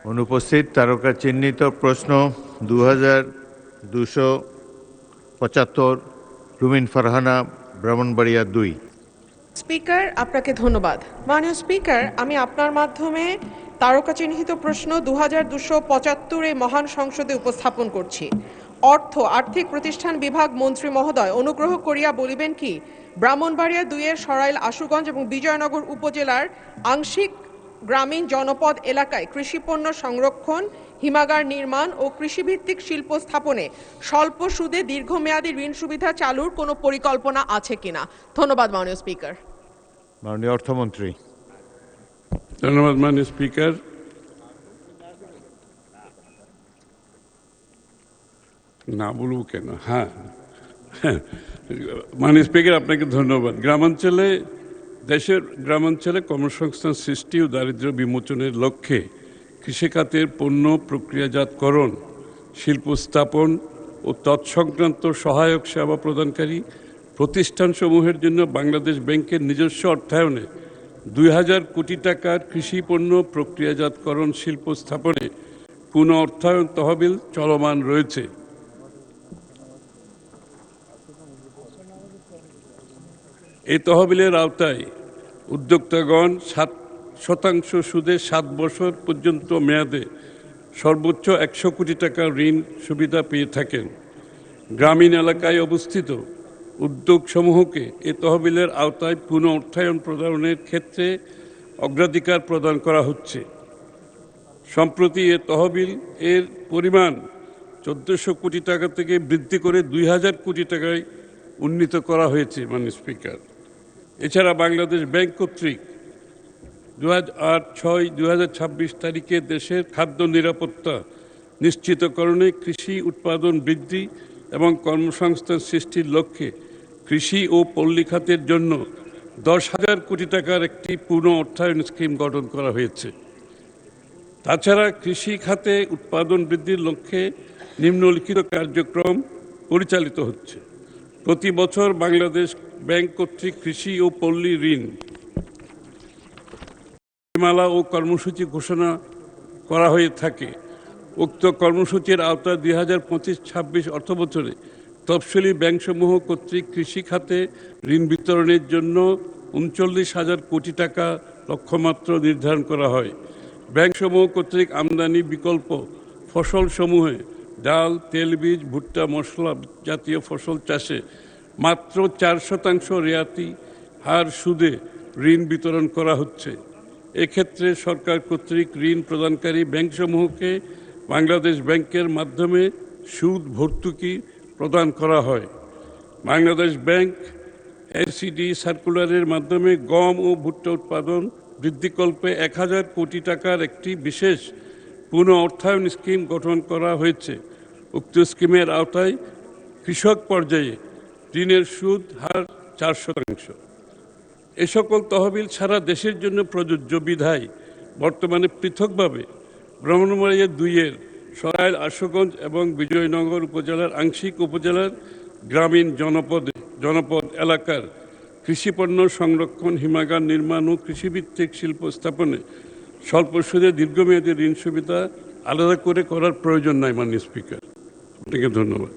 অনুপস্থিত। তারকা চিহ্নিত প্রশ্ন 2275, রুমিন ফারহানা, ব্রাহ্মণবাড়িয়া 2। স্পিকার, আপনাকে ধন্যবাদ। মাননীয় স্পিকার, আমি আপনার মাধ্যমে তারকা চিহ্নিত প্রশ্ন 2275 এই মহান সংসদে উপস্থাপন করছি। আর্থিক প্রতিষ্ঠান বিভাগ মন্ত্রী মহোদয়, অনুগ্রহ করিয়া বলিবেন কি, ব্রাহ্মণবাড়িয়া 2 এর সরাইল আশুগঞ্জ এবং বিজয়নগর উপজেলার আংশিক গ্রামীণ জনপদ এলাকায় কৃষিপণ্য সংরক্ষণ, হিমাগার নির্মাণ ও কৃষিভিত্তিক শিল্প স্থাপনে স্বল্প সুদে দীর্ঘমেয়াদী ঋণ সুবিধা চালুর কোনো পরিকল্পনা আছে কিনা? ধন্যবাদ মাননীয় স্পিকার। মাননীয় অর্থমন্ত্রী। ধন্যবাদ মাননীয় স্পিকার। না বলবো কেন? হ্যাঁ, মাননীয় স্পিকার, আপনাকে ধন্যবাদ। দেশের গ্রামাঞ্চলে কর্মসংস্থান সৃষ্টি ও দারিদ্র্য বিমোচনের লক্ষ্যে কৃষিখাতের পণ্য প্রক্রিয়াজাতকরণ, শিল্প স্থাপন ও তৎসংক্রান্ত সহায়ক সেবা প্রদানকারী প্রতিষ্ঠানসমূহের জন্য বাংলাদেশ ব্যাংকের নিজস্ব অর্থায়নে 2000 কোটি টাকার কৃষি পণ্য প্রক্রিয়াজাতকরণ শিল্প স্থাপনে পুনঃ অর্থায়ন তহবিল চলমান রয়েছে। এই তহবিলের আওতায় উদ্যোক্তাগণ 7% সুদে 7 বছর পর্যন্ত মেয়াদে সর্বোচ্চ 100 কোটি টাকা ঋণ সুবিধা পেয়ে থাকেন। গ্রামীণ এলাকায় অবস্থিত উদ্যোগসমূহকে এ তহবিলের আওতায় পুনঃ অর্থায়ন প্রদানের ক্ষেত্রে অগ্রাধিকার প্রদান করা হচ্ছে। সম্প্রতি এ তহবিল এর পরিমাণ 1400 কোটি টাকা থেকে বৃদ্ধি করে 2000 কোটি টাকায় উন্নীত করা হয়েছে মাননীয় স্পিকার। এছাড়া বাংলাদেশ ব্যাংক কর্তৃক 8/6/2026 তারিখে দেশের খাদ্য নিরাপত্তা নিশ্চিতকরণে কৃষি উৎপাদন বৃদ্ধি এবং কর্মসংস্থান সৃষ্টির লক্ষ্যে কৃষি ও পল্লী খাতের জন্য 10,000 কোটি টাকার একটি পুনঃ অর্থায়ন স্কিম গঠন করা হয়েছে। তাছাড়া কৃষি খাতে উৎপাদন বৃদ্ধির লক্ষ্যে নিম্নলিখিত কার্যক্রম পরিচালিত হচ্ছে। প্রতি বছর বাংলাদেশ ব্যাংক কর্তৃক কৃষি ও পল্লী ঋণ নীতিমালা ও কর্মসূচি ঘোষণা করা হয়ে থাকে। উক্ত কর্মসূচির আওতায় 2025-26 অর্থবছরে তফসিলি ব্যাংকসমূহ কর্তৃক কৃষি খাতে ঋণ বিতরণের জন্য 39,000 কোটি টাকা লক্ষ্যমাত্রা নির্ধারণ করা হয়। ব্যাংকসমূহ কর্তৃক আমদানি বিকল্প ফসলসমূহে ডাল, তেলবীজ, ভুট্টা, মশলা জাতীয় ফসল চাষে মাত্র 4% রেয়াতি হার সুদে ঋণ বিতরণ করা হচ্ছে। এক্ষেত্রে সরকার কর্তৃক ঋণ প্রদানকারী ব্যাংকসমূহকে বাংলাদেশ ব্যাংকের মাধ্যমে সুদ ভর্তুকি প্রদান করা হয়। বাংলাদেশ ব্যাংক এসিডি সার্কুলারের মাধ্যমে গম ও ভুট্টা উৎপাদন বৃদ্ধিকল্পে 1000 কোটি টাকার একটি বিশেষ পুনঃ অর্থায়ন স্কিম গঠন করা হয়েছে। উক্ত স্কিমের আওতায় কৃষক পর্যায়ে ঋণের সুদ হার 4%। এ সকল তহবিল সারা দেশের জন্য প্রযোজ্য বিধায় বর্তমানে পৃথকভাবে ব্রাহ্মণবাড়িয়া 2 এর সরাইল আশুগঞ্জ এবং বিজয়নগর উপজেলার আংশিক উপজেলার গ্রামীণ জনপদ এলাকার কৃষিপণ্য সংরক্ষণ, হিমাগার নির্মাণ ও কৃষিভিত্তিক শিল্প স্থাপনে স্বল্প সুদে দীর্ঘমেয়াদী ঋণ সুবিধা আলাদা করে করার প্রয়োজন নাই মাননীয় স্পিকার। আপনাকে ধন্যবাদ।